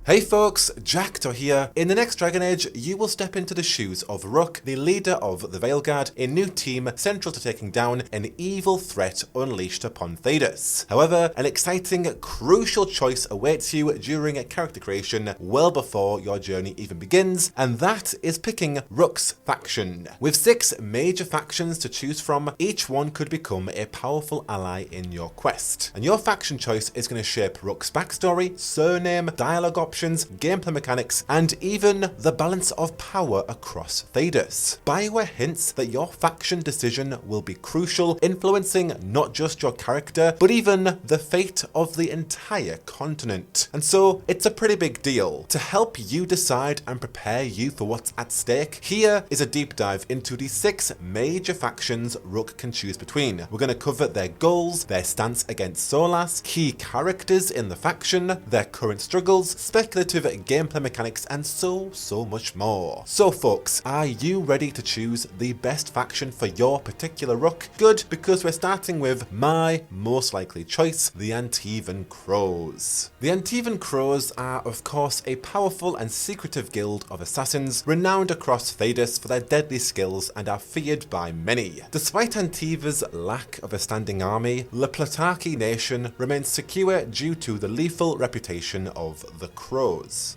Hey folks, Jackdaw here. In the next Dragon Age, you will step into the shoes of Rook, the leader of the Veilguard, a new team central to taking down an evil threat unleashed upon Thedas. However, an exciting, crucial choice awaits you during character creation well before your journey even begins, and that is picking Rook's faction. With 6 major factions to choose from, each one could become a powerful ally in your quest. And your faction choice is going to shape Rook's backstory, surname, dialogue options, gameplay mechanics, and even the balance of power across Thedas. BioWare hints that your faction decision will be crucial, influencing not just your character, but even the fate of the entire continent. And so, it's a pretty big deal. To help you decide and prepare you for what's at stake, here is a deep dive into the 6 major factions Rook can choose between. We're going to cover their goals, their stance against Solas, key characters in the faction, their current struggles, speculative gameplay mechanics, and so much more. So folks, are you ready to choose the best faction for your particular Rook? Good, because we're starting with my most likely choice, the Antivan Crows. The Antivan Crows are of course a powerful and secretive guild of assassins renowned across Thedas for their deadly skills and are feared by many. Despite Antiva's lack of a standing army, the Plutarchy nation remains secure due to the lethal reputation of the Crows.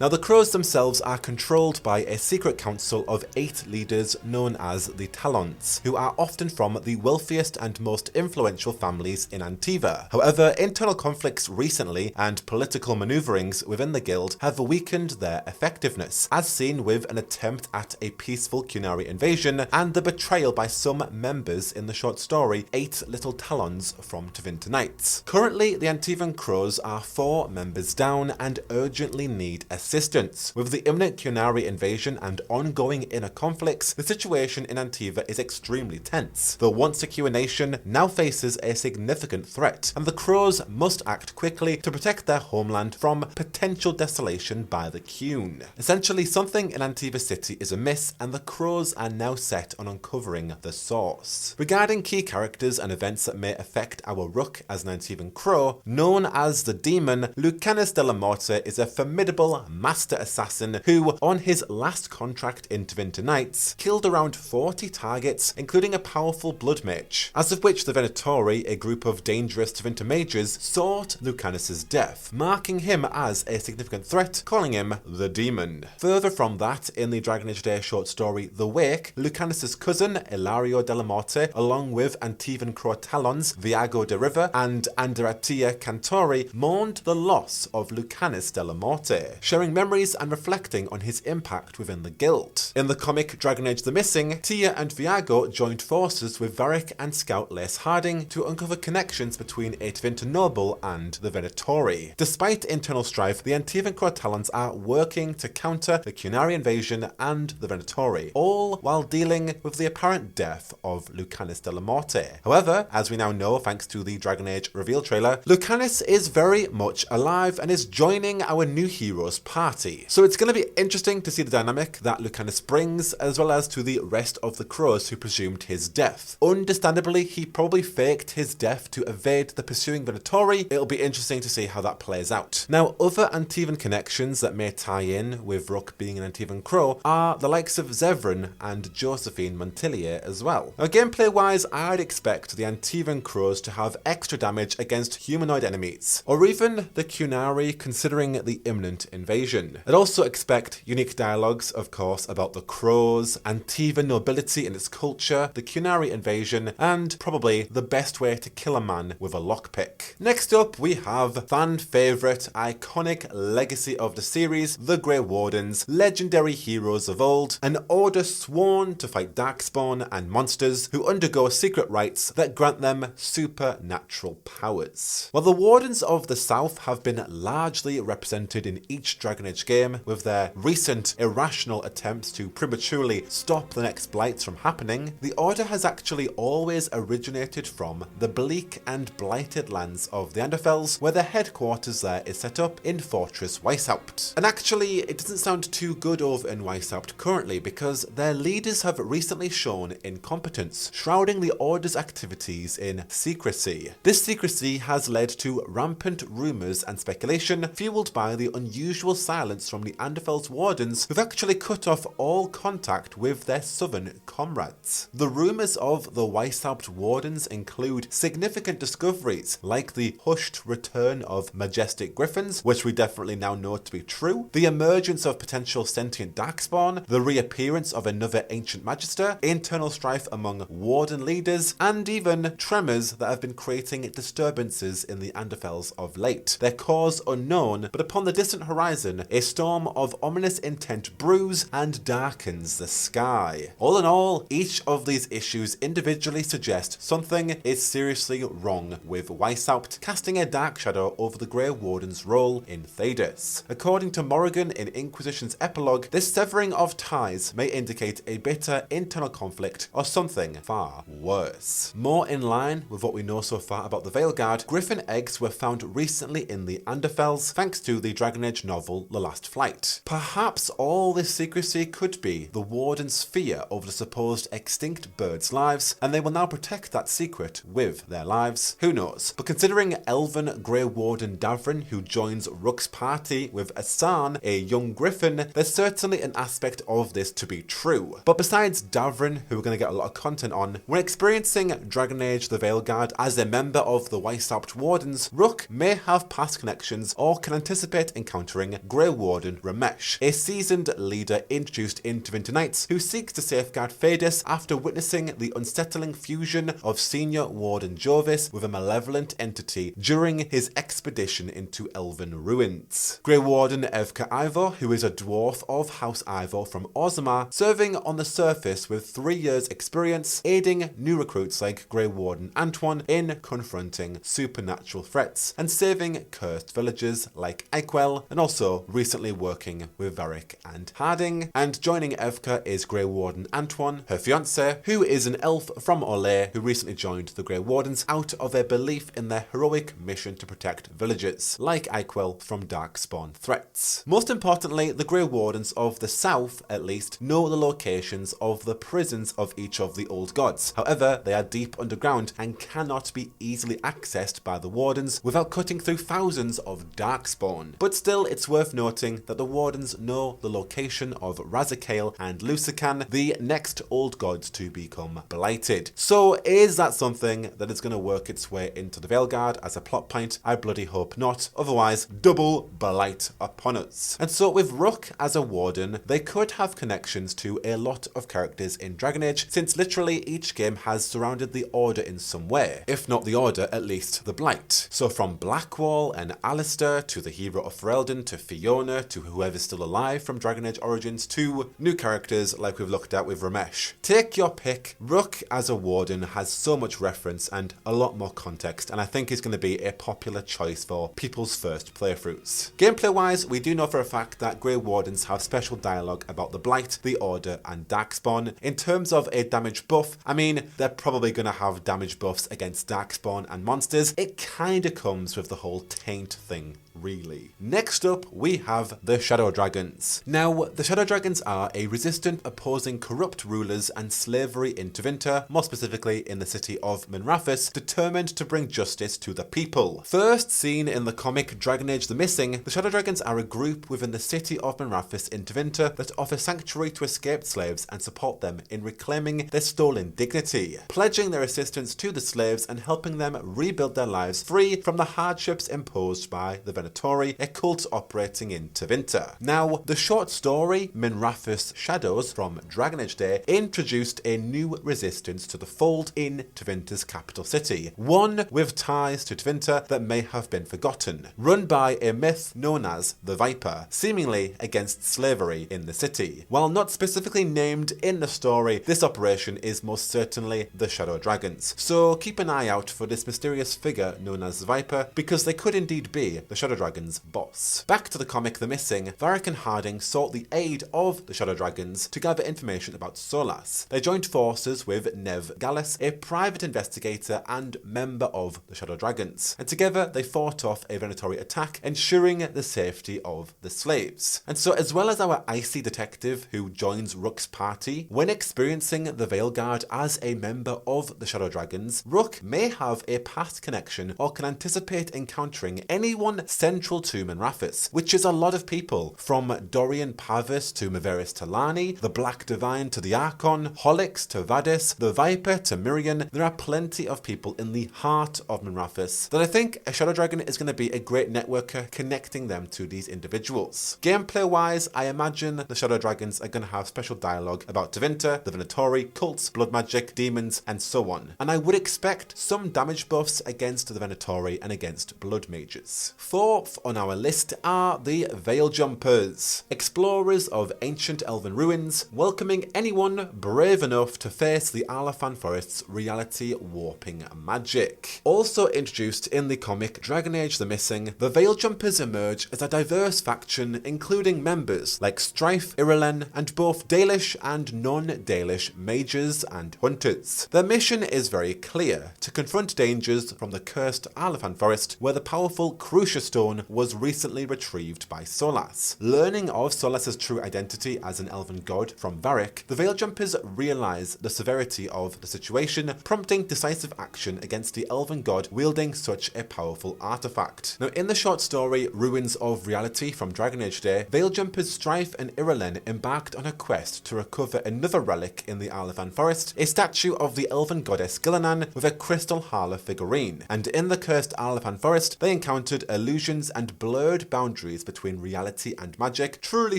Now the Crows themselves are controlled by a secret council of 8 leaders known as the Talons, who are often from the wealthiest and most influential families in Antiva. However, internal conflicts recently and political maneuverings within the guild have weakened their effectiveness, as seen with an attempt at a peaceful Qunari invasion and the betrayal by some members in the short story 8 Little Talons from Tevinter Nights. Currently, the Antivan Crows are 4 members down and urgently need assistance. With the imminent Qunari invasion and ongoing inner conflicts, the situation in Antiva is extremely tense. The once secure nation now faces a significant threat, and the Crows must act quickly to protect their homeland from potential desolation by the Qun. Essentially, something in Antiva City is amiss, and the Crows are now set on uncovering the source. Regarding key characters and events that may affect our Rook as an Antivan Crow, known as the Demon, Lucanus de la Morte is a formidable master assassin who, on his last contract in Tevinter Nights, killed around 40 targets, including a powerful blood mage, as of which the Venatori, a group of dangerous Tevinter mages, sought Lucanus's death, marking him as a significant threat, calling him the Demon. Further from that, in the Dragon Age Day short story The Wake, Lucanus's cousin, Ilario de la Morte, along with Antivan Crow Talons, Viago de River, and Andaratia Cantori, mourned the loss of Lucanus de la Morte, sharing memories and reflecting on his impact within the guild. In the comic Dragon Age The Missing, Tia and Viago joined forces with Varric and Scout Lace Harding to uncover connections between a Tevinter noble and the Venatori. Despite internal strife, the Antivan Crow Talons are working to counter the Qunari invasion and the Venatori, all while dealing with the apparent death of Lucanus de la Morte. However, as we now know thanks to the Dragon Age reveal trailer, Lucanus is very much alive and is joining our new hero's party. So it's going to be interesting to see the dynamic that Lucanus brings, as well as to the rest of the Crows who presumed his death. Understandably, he probably faked his death to evade the pursuing Venatori. It'll be interesting to see how that plays out. Now, other Antivan connections that may tie in with Rook being an Antivan Crow are the likes of Zevran and Josephine Montilier as well. Now, gameplay wise, I'd expect the Antivan Crows to have extra damage against humanoid enemies, or even the Qunari considering the imminent invasion. I'd also expect unique dialogues, of course, about the Crows, Antivan nobility and its culture, the Qunari invasion, and probably the best way to kill a man with a lockpick. Next up, we have fan favourite, iconic legacy of the series, the Grey Wardens, legendary heroes of old, an order sworn to fight Darkspawn and monsters who undergo secret rites that grant them supernatural powers. While the Wardens of the South have been largely represented in each Dragon Age game, with their recent irrational attempts to prematurely stop the next blights from happening, the Order has actually always originated from the bleak and blighted lands of the Anderfels, where their headquarters there is set up in Fortress Weishaupt. And actually, it doesn't sound too good over in Weishaupt currently, because their leaders have recently shown incompetence, shrouding the Order's activities in secrecy. This secrecy has led to rampant rumours and speculation, fueled by the unusual silence from the Neanderthal's Wardens, who've actually cut off all contact with their southern comrades. The rumours of the Weishaupt Wardens include significant discoveries like the hushed return of majestic griffins, which we definitely now know to be true, the emergence of potential sentient darkspawn, the reappearance of another ancient magister, internal strife among warden leaders, and even tremors that have been creating disturbances in the Neanderthals of late. Their cause unknown, but upon the distant horizon, a storm of ominous intent brews and darkens the sky. All in all, each of these issues individually suggest something is seriously wrong with Weishaupt, casting a dark shadow over the Grey Warden's role in Thedas. According to Morrigan in Inquisition's epilogue, this severing of ties may indicate a bitter internal conflict or something far worse. More in line with what we know so far about the Veilguard, griffin eggs were found recently in the Neanderthals thanks to the Dragon Age novel The Last Flight. Perhaps all this secrecy could be the Warden's fear over the supposed extinct birds' lives, and they will now protect that secret with their lives. Who knows? But considering elven Grey Warden Davrin, who joins Rook's party with Asan, a young griffin, there's certainly an aspect of this to be true. But besides Davrin, who we're going to get a lot of content on, when experiencing Dragon Age the Veilguard as a member of the Weishaupt Wardens, Rook may have past connections or can anticipate encountering Grey Warden Ramesh, a seasoned leader introduced in Tevinter Knights who seeks to safeguard Thedas after witnessing the unsettling fusion of senior Warden Jovis with a malevolent entity during his expedition into Elven ruins. Grey Warden Evka Ivor, who is a dwarf of House Ivor from Orzammar, serving on the surface with 3 years experience, aiding new recruits like Grey Warden Antoine in confronting supernatural threats and saving cursed villagers like Eiquel, and also recently working with Varric and Harding. And joining Evka is Grey Warden Antoine, her fiancé, who is an elf from Orlais who recently joined the Grey Wardens out of a belief in their heroic mission to protect villagers, like Eiquel, from darkspawn threats. Most importantly, the Grey Wardens of the South, at least, know the locations of the prisons of each of the old gods. However, they are deep underground and cannot be easily accessed by the Wardens without cutting through thousands of darkspawn. But still, it's worth noting that the Wardens know the location of Razakale and Lusican, the next old gods to become blighted. So is that something that is going to work its way into the Veilguard as a plot point? I bloody hope not, otherwise double blight upon us. And so with Rook as a Warden, they could have connections to a lot of characters in Dragon Age, since literally each game has surrounded the Order in some way, if not the Order, at least the Blight. So from Blackwall and Alistair to the hero of Ferelden to Fiona to whoever's still alive from Dragon Age Origins to new characters like we've looked at with Ramesh. Take your pick. Rook as a Warden has so much reference and a lot more context, and I think is going to be a popular choice for people's first playthroughs. Gameplay wise, we do know for a fact that Grey Wardens have special dialogue about the Blight, the Order and Darkspawn. In terms of a damage buff, I mean, they're probably going to have damage buffs against Darkspawn and monsters. It kinda comes with the whole taint thing, really. Next up, we have the Shadow Dragons. Now, the Shadow Dragons are a resistant, opposing corrupt rulers and slavery in Tevinter, more specifically in the city of Minrathous, determined to bring justice to the people. First seen in the comic Dragon Age the Missing, the Shadow Dragons are a group within the city of Minrathous in Tevinter that offer sanctuary to escaped slaves and support them in reclaiming their stolen dignity, pledging their assistance to the slaves and helping them rebuild their lives free from the hardships imposed by the Venatori, a cult operating in Tevinter. Now, the short story Minrathous Shadows from Dragon Age Day introduced a new resistance to the fold in Tevinter's capital city, one with ties to Tevinter that may have been forgotten, run by a myth known as the Viper, seemingly against slavery in the city. While not specifically named in the story, this operation is most certainly the Shadow Dragons, so keep an eye out for this mysterious figure known as the Viper, because they could indeed be the Shadow Dragons' boss. Back to the comic The Missing, Varric and Harding sought the aid of the Shadow Dragons to gather information about Solas. They joined forces with Nev Gallus, a private investigator and member of the Shadow Dragons, and together they fought off a Venatori attack, ensuring the safety of the slaves. And so, as well as our icy detective who joins Rook's party, when experiencing the Veilguard as a member of the Shadow Dragons, Rook may have a past connection or can anticipate encountering anyone central to Minrathous, which is a lot of people, from Dorian Pavis to Maveris Talani, the Black Divine to the Archon, Holix to Vadis, the Viper to Mirian. There are plenty of people in the heart of Minrathous that I think a Shadow Dragon is going to be a great networker connecting them to these individuals. Gameplay wise, I imagine the Shadow Dragons are going to have special dialogue about Tevinter, the Venatori, cults, blood magic, demons, and so on. And I would expect some damage buffs against the Venatori and against blood mages. Fourth on our list are the Veil Jumpers, explorers of ancient elven ruins, welcoming anyone brave enough to face the Arlathan Forest's reality warping magic. Also introduced in the comic Dragon Age the Missing, the Veil Jumpers emerge as a diverse faction including members like Strife, Irulan, and both Dalish and non-Dalish mages and hunters. Their mission is very clear: to confront dangers from the cursed Arlathan Forest, where the powerful Crucia Stone was recently retrieved by Solas. Learning of Solas's true identity as an elven god from Varric, the Veil Jumpers realise the severity of the situation, prompting decisive action against the elven god wielding such a powerful artifact. Now, in the short story Ruins of Reality from Dragon Age Day, Veil Jumpers Strife and Irulan embarked on a quest to recover another relic in the Arlathan Forest, a statue of the elven goddess Gillinan with a crystal Hala figurine. And in the cursed Arlathan Forest, they encountered illusions and blurred boundaries between reality and magic, truly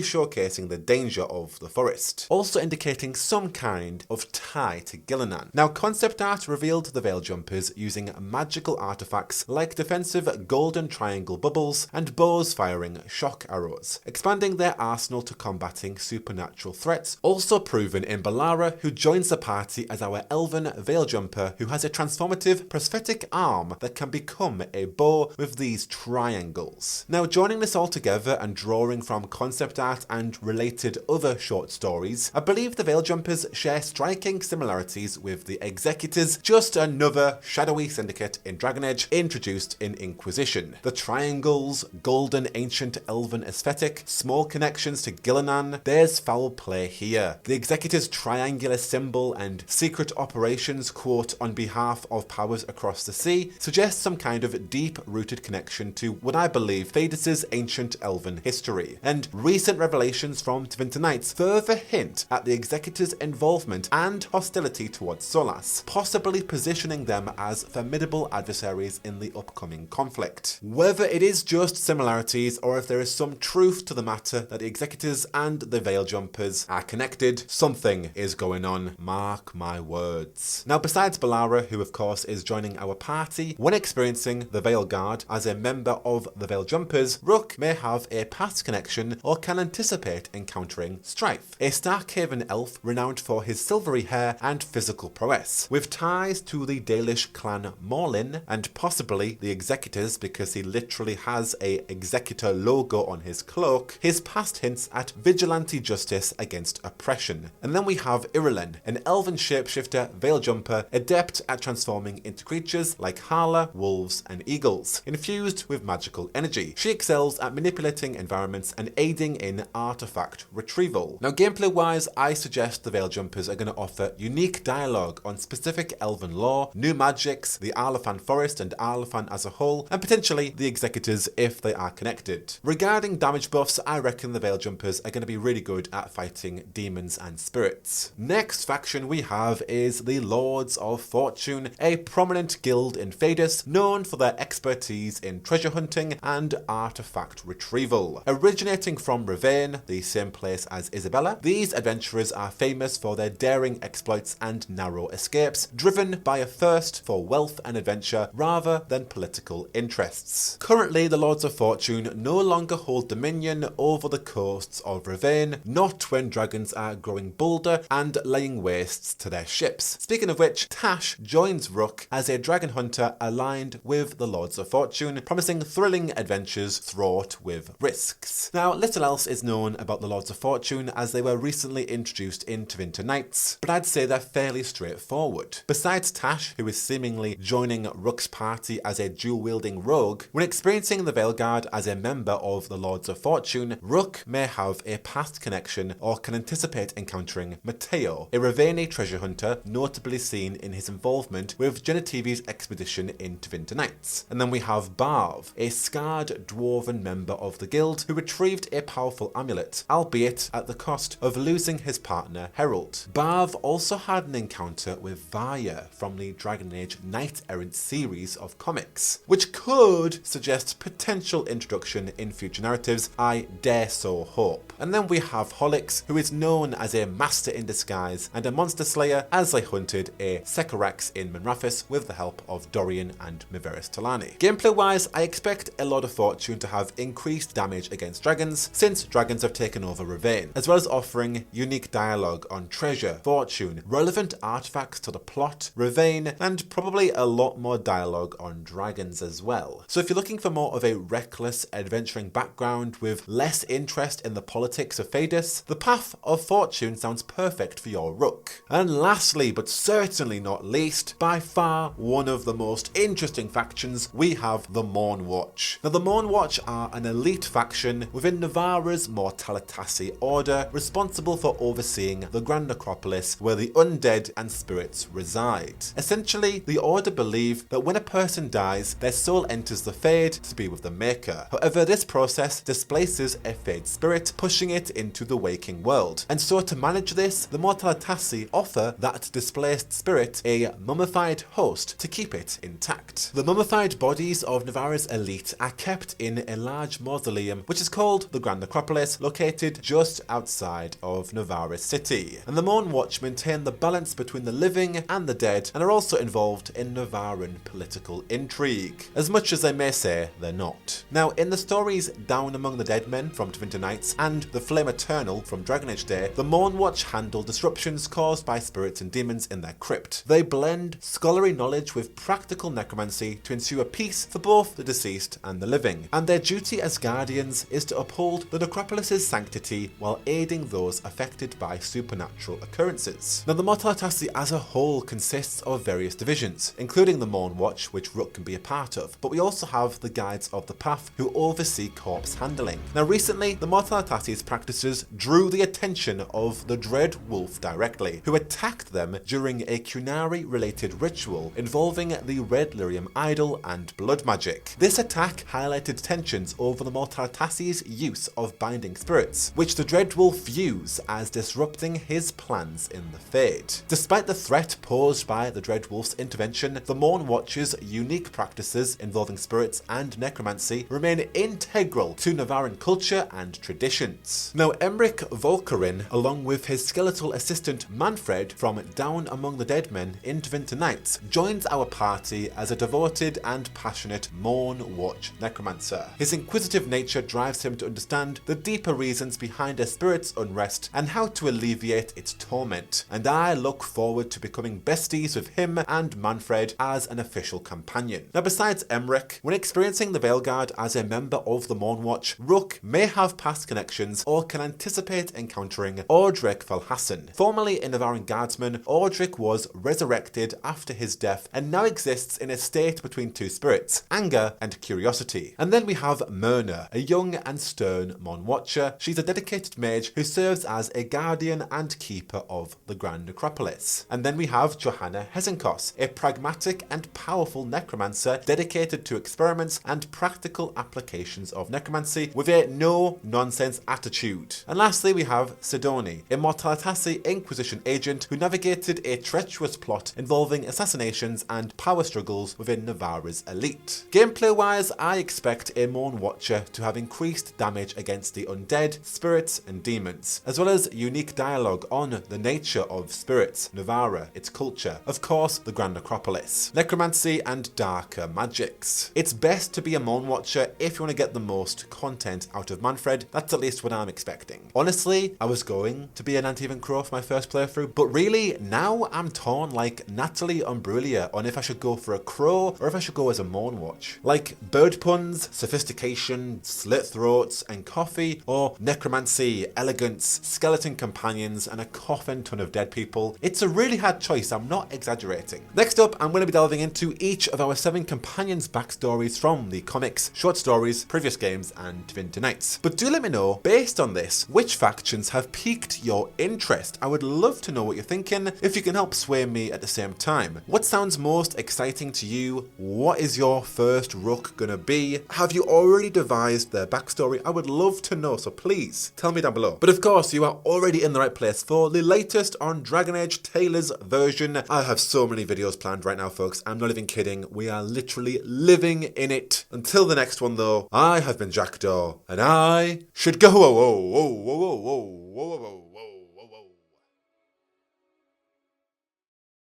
showcasing the danger of the forest, also indicating some kind of tie to Gillinan. Now, concept art revealed the Veil Jumpers using magical artifacts like defensive golden triangle bubbles and bows firing shock arrows, expanding their arsenal to combating supernatural threats, also proven in Balara, who joins the party as our elven Veil Jumper who has a transformative prosthetic arm that can become a bow with these triangles. Now, joining this all together and drawing from concept art and related other short stories, I believe the Veil Jumpers share striking similarities with the Executors, just another shadowy syndicate in Dragon Age introduced in Inquisition. The triangles, golden ancient elven aesthetic, small connections to Gillinan, there's foul play here. The Executors' triangular symbol and secret operations quote on behalf of powers across the sea suggests some kind of deep-rooted connection to what I believe Thedas' ancient elven history. And recent revelations from Tevinter Knights further hint at the Executors' involvement and hostility towards Solas, possibly positioning them as formidable adversaries in the upcoming conflict. Whether it is just similarities or if there is some truth to the matter that the Executors and the Veil Jumpers are connected, something is going on, mark my words. Now, besides Balara, who of course is joining our party, when experiencing the Veilguard as a member of the Veil Jumpers, Rook may have a past connection or can anticipate encountering Strife, a Starkhaven elf renowned for his silvery hair and physical prowess, with ties to the Dalish clan Morlin and possibly the Executors because he literally has a Executor logo on his cloak. His past hints at vigilante justice against oppression. And then we have Irulan, an elven shapeshifter Veil Jumper, adept at transforming into creatures like Hala, wolves, and eagles, infused with magical energy. She excels at manipulating environments and aiding in artifact retrieval. Now, gameplay wise, I suggest the Veil Jumpers are going to offer unique dialogue on specific elven lore, new magics, the Arlathan Forest and Arlathan as a whole, and potentially the Executors if they are connected. Regarding damage buffs, I reckon the Veil Jumpers are going to be really good at fighting demons and spirits. Next faction we have is the Lords of Fortune, a prominent guild in Thedas known for their expertise in treasure hunting and artifact retrieval. Originating from Ravane, the same place as Isabella, these adventurers are famous for their daring exploits and narrow escapes, driven by a thirst for wealth and adventure rather than political interests. Currently, the Lords of Fortune no longer hold dominion over the coasts of Ravane, not when dragons are growing bolder and laying wastes to their ships. Speaking of which, Tash joins Rook as a dragon hunter aligned with the Lords of Fortune, promising thrilling adventures fraught with risks. Now, little else is known about the Lords of Fortune as they were recently introduced in Tevinter Knights, but I'd say they're fairly straightforward. Besides Tash, who is seemingly joining Rook's party as a dual-wielding rogue, when experiencing the Veilguard as a member of the Lords of Fortune, Rook may have a past connection or can anticipate encountering Matteo, a Ravane treasure hunter notably seen in his involvement with Genetivi's expedition in Tevinter Knights. And then we have Barv, a scarred dwarven member of the guild who retrieved a powerful amulet, albeit at the cost of losing his partner Herald. Barv also had an encounter with Varya from the Dragon Age Knight-Errant series of comics, which could suggest potential introduction in future narratives, I dare so hope. And then we have Holix, who is known as a master in disguise and a monster slayer, as they hunted a Sekarax in Minrathous with the help of Dorian and Miveris Talani. Gameplay wise, I expect a lot of Fortune to have increased damage against dragons, since dragons have taken over Ravane, as well as offering unique dialogue on treasure, fortune, relevant artifacts to the plot, Ravane, and probably a lot more dialogue on dragons as well. So if you're looking for more of a reckless, adventuring background with less interest in the politics of Thedas, the Path of Fortune sounds perfect for your Rook. And lastly, but certainly not least, by far one of the most interesting factions, we have the Mourn Watch. Now the Mourn Watch are an elite faction within Navara's Mortalitasi order, responsible for overseeing the Grand Necropolis where the undead and spirits reside. Essentially, the order believe that when a person dies, their soul enters the Fade to be with the Maker. However, this process displaces a Fade spirit, pushing it into the waking world. And so to manage this, the Mortalitasi offer that displaced spirit a mummified host to keep it intact. The mummified bodies of Navara's elite are kept in a large mausoleum, which is called the Grand Necropolis, located just outside of Navara City. And the Mourn Watch maintain the balance between the living and the dead, and are also involved in Navaran political intrigue, as much as they may say they're not. Now, in the stories Down Among the Dead Men from Tevinter Nights and The Flame Eternal from Dragon Age Day, the Mourn Watch handle disruptions caused by spirits and demons in their crypt. They blend scholarly knowledge with practical necromancy to ensure peace for both the deceased and the living, and their duty as guardians is to uphold the necropolis's sanctity while aiding those affected by supernatural occurrences. Now, the Mortalitasi as a whole consists of various divisions, including the Mourn Watch, which Rook can be a part of, but we also have the Guides of the Path, who oversee corpse handling. Now, recently, the Mortalitasi's practices drew the attention of the Dread Wolf directly, who attacked them during a Qunari-related ritual involving the Red Lyrium idol and blood magic. This attack highlighted tensions over the Mortalitasi's use of binding spirits, which the Dread Wolf views as disrupting his plans in the Fade. Despite the threat posed by the Dread Wolf's intervention, the Mourn Watch's unique practices involving spirits and necromancy remain integral to Navaran culture and traditions. Now, Emric Volcarin, along with his skeletal assistant Manfred from Down Among the Dead Men in Tevinter Nights, joins our party as a devoted and passionate Mourn Watch necromancer. His inquisitive nature drives him to understand the deeper reasons behind a spirit's unrest and how to alleviate its torment, and I look forward to becoming besties with him and Manfred as an official companion. Now, besides Emric, when experiencing the Veilguard as a member of the Mourn Watch, Rook may have past connections or can anticipate encountering Ordric Valhassan. Formerly a Navaran guardsman, Ordric was resurrected after his death and now exists in a state between two spirits, anger and curiosity. And then we have Myrna, a young and stern Mourn Watcher. She's a dedicated mage who serves as a guardian and keeper of the Grand Necropolis. And then we have Johanna Hesenkos, a pragmatic and powerful necromancer dedicated to experiments and practical applications of necromancy with a no-nonsense attitude. And lastly, we have Sidoni, a Mortalitasi Inquisition agent who navigated a treacherous plot involving assassinations and power struggles within Navara's elite. Gameplay-wise, I expect a Mourn Watcher to have increased damage against the undead, spirits, and demons, as well as unique dialogue on the nature of spirits, Navara, its culture, of course, the Grand Necropolis, necromancy, and darker magics. It's best to be a Mourn Watcher if you want to get the most content out of Manfred. That's at least what I'm expecting. Honestly, I was going to be an Antivan Crow for my first playthrough, but really, now I'm torn like Natalie Imbruglia on if I should go for a Crow or if I should go as a Mourn Watch. Like bird puns, sophistication, slit throats, and coffee, or necromancy, elegance, skeleton companions, and a coffin ton of dead people. It's a really hard choice, I'm not exaggerating. Next up, I'm going to be delving into each of our 7 companions' backstories from the comics, short stories, previous games, and Tevinter Nights. But do let me know, based on this, which factions have piqued your interest. I would love to know what you're thinking, if you can help sway me at the same time. What sounds most exciting to you? What is your first Rook gonna be? Have you already devised their backstory? I would love to know, so please tell me down below. But of course, you are already in the right place for the latest on Dragon Age Taylor's version. I have so many videos planned right now, folks. I'm not even kidding. We are literally living in it. Until the next one, though, I have been Jackdaw, and I should go. Whoa, whoa, whoa, whoa, whoa, whoa, whoa, whoa.